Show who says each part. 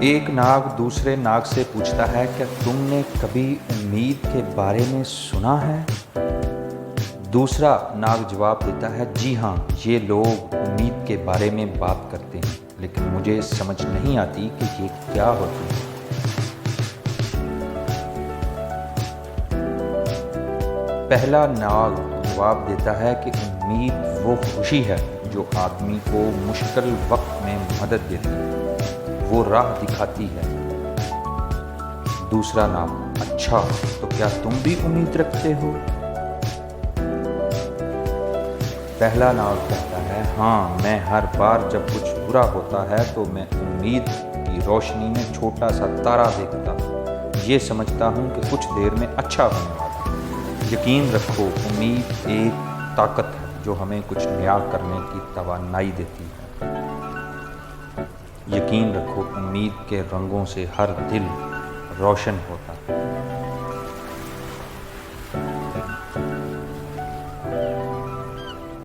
Speaker 1: एक नाग दूसरे नाग से पूछता है, क्या तुमने कभी उम्मीद के बारे में सुना है? दूसरा नाग जवाब देता है, जी हाँ, ये लोग उम्मीद के बारे में बात करते हैं, लेकिन मुझे समझ नहीं आती कि ये क्या होती है। पहला नाग जवाब देता है कि उम्मीद वो खुशी है जो आदमी को मुश्किल वक्त में मदद देती है, वो राह दिखाती है। दूसरा नाग, अच्छा, तो क्या तुम भी उम्मीद रखते हो? पहला नाग कहता है, हाँ, मैं हर बार जब कुछ बुरा होता है तो मैं उम्मीद की रोशनी में छोटा सा तारा देखता हूँ, ये समझता हूँ कि कुछ देर में अच्छा होने वाला है। यकीन रखो, उम्मीद एक ताकत है जो हमें कुछ नया करने की तवानाई देती है। यकीन रखो, उम्मीद के रंगों से हर दिल रोशन होता है।